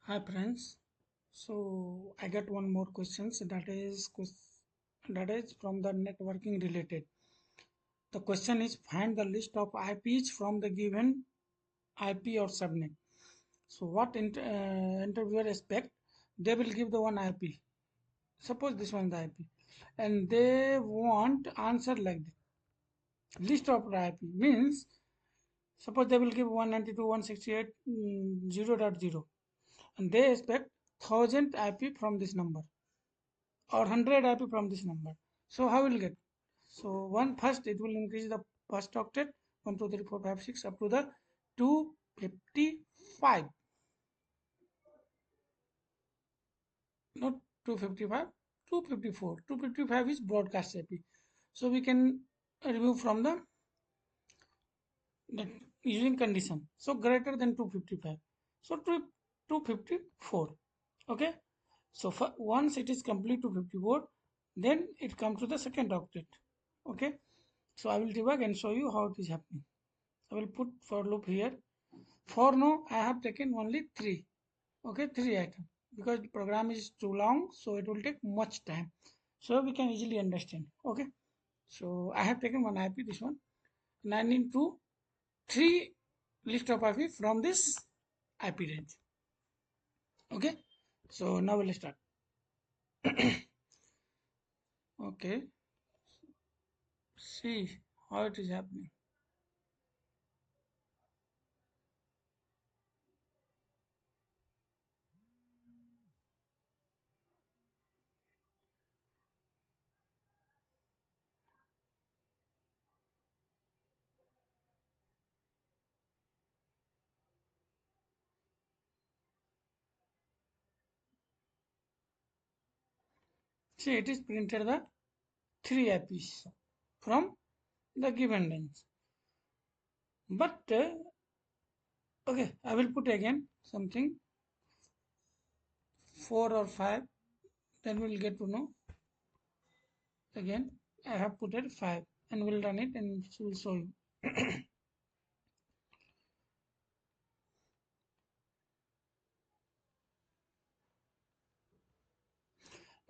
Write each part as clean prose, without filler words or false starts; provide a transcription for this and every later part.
Hi friends. So I got one more questions that is from the networking related. The question is find the list of IPs from the given IP or subnet. So what interviewer expect? They will give the one IP. Suppose this one is the IP, and they want answer like this. List of the IP means suppose they will give 192.168.0.0 and they expect 1000 IP from this number or 100 IP from this number. So how will get? So one first it will increase the first octet 1 2 3 4 5 6 up to the 255, not 255, 254. 255 is broadcast IP. So we can remove from the using condition. So greater than 255. So 254. Okay. So for once it is complete 254, then it comes to the second octet. Okay. So I will debug and show you how it is happening. I will put for loop here. For now, I have taken only three. Okay, three items because the program is too long, so it will take much time. So we can easily understand. Okay, so I have taken one IP, this one, 9 into 3 list of IP from this IP range. Okay, so now we'll start. Okay, see how it is happening. See, it is printed the three IPs from the given range. But okay, I will put again something 4 or 5, then we'll get to know. Again, I have put it 5 and we'll run it and it will show you.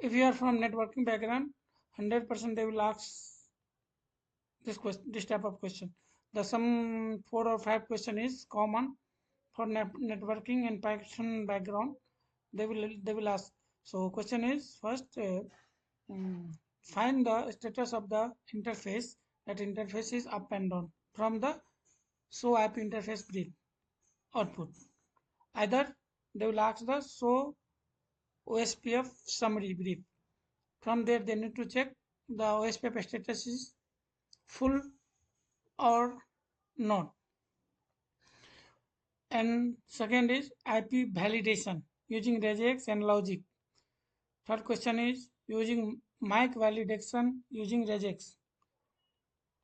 If you are from networking background, 100% they will ask this type of question. The some 4 or 5 question is common for networking and Python background. They will ask. So question is first find the status of the interface. That interface is up and down from the show app interface brief output. Either they will ask the show OSPF summary brief. From there, they need to check the OSPF status is full or not. And second is IP validation using regex and logic. Third question is using mic validation using regex.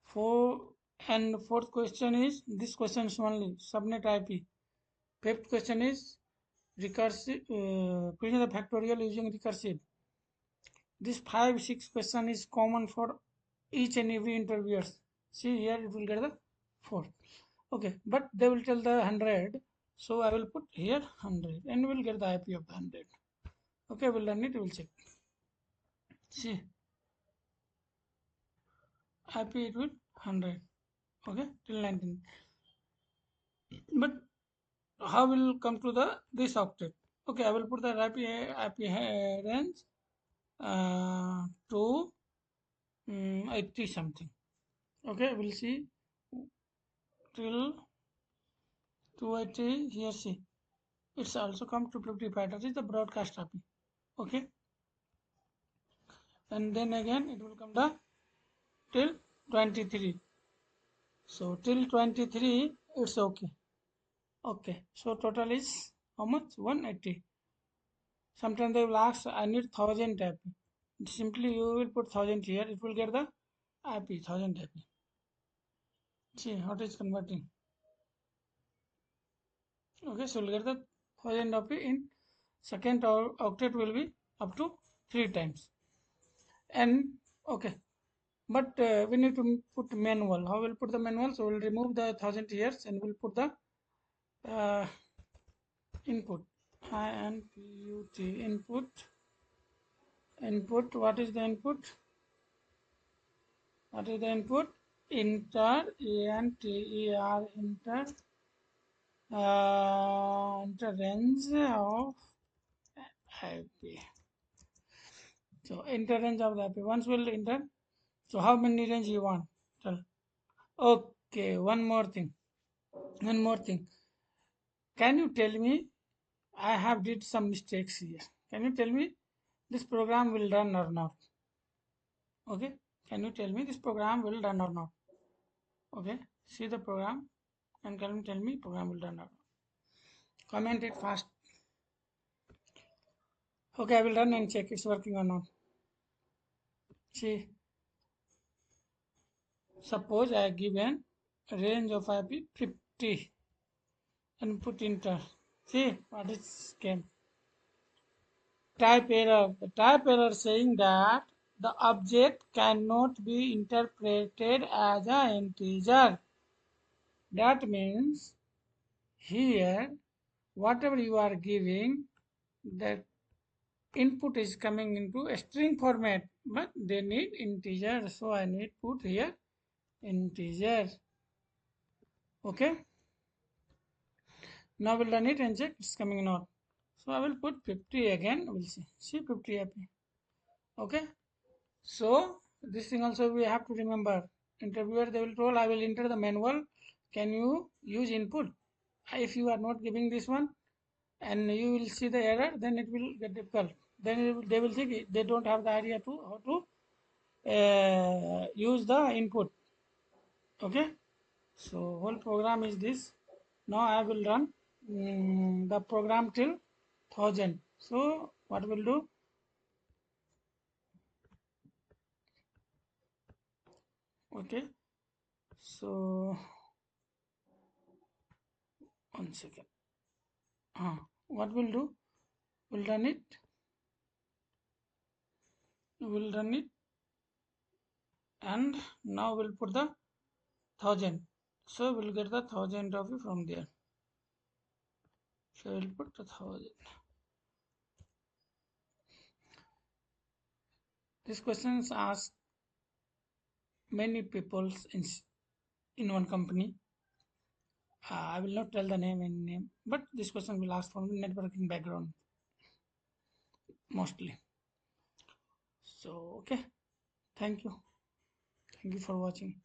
Fourth question is this question is only subnet IP. Fifth question is recursive putting the factorial using recursive. This 5 6 question is common for each and every interviewers. See here it will get the 4. Okay, but they will tell the 100. So I will put here 100 and we'll get the IP of the 100. Okay, we'll run it, we'll check. See, IP it will 100. Okay, till 19. But how will come to the this octet? Okay, I will put the IP range to 80 something. Okay, we'll see till 280 here. See, it's also come to 55. That is the broadcast IP. Okay, and then again it will come the till 23. So till 23 it's okay. Okay, so total is how much? 180. Sometimes they will ask I need 1000 IP. Simply you will put 1000 here, it will get the IP 1000 IP. See how it is converting. Okay, so we'll get the 1000 IP in second octet will be up to 3 times. And okay, but we need to put manual. How we'll put the manual? So we'll remove the 1000 years and we'll put the uh, input. input. Input, what is the input? What is the input? Enter, enter, enter range of IP. So enter range of the IP. Once we'll enter. So how many range you want? Tell. Okay, one more thing. One more thing. Can you tell me? I have did some mistakes here. Can you tell me this program will run or not? Okay. Can you tell me this program will run or not? Okay. See the program and can you tell me program will run or not? Comment it fast. Okay, I will run and check it's working or not. See, suppose I given range of IP 50 and put enter. See what is came. Type error. The type error saying that the object cannot be interpreted as an integer. That means here whatever you are giving, that input is coming into a string format, but they need integer, so I need put here integer. Okay, now we'll run it and check it's coming or not. So I will put 50 again. We'll see 50 happy. Okay, so this thing also we have to remember. Interviewer they will tell I will enter the manual. Can you use input? If you are not giving this one and you will see the error, then it will get difficult. Then they will think they don't have the idea to how to use the input. Okay, so whole program is this. Now I will run the program till 1000. So what we'll do? Okay, so one second. What we'll do? We'll run it. We'll run it, and now we'll put the 1000. So we'll get the 1000 of it from there. So we'll put the 1000. This questions asked many people in one company. I will not tell the name, but this question will ask from networking background mostly. So okay, thank you for watching.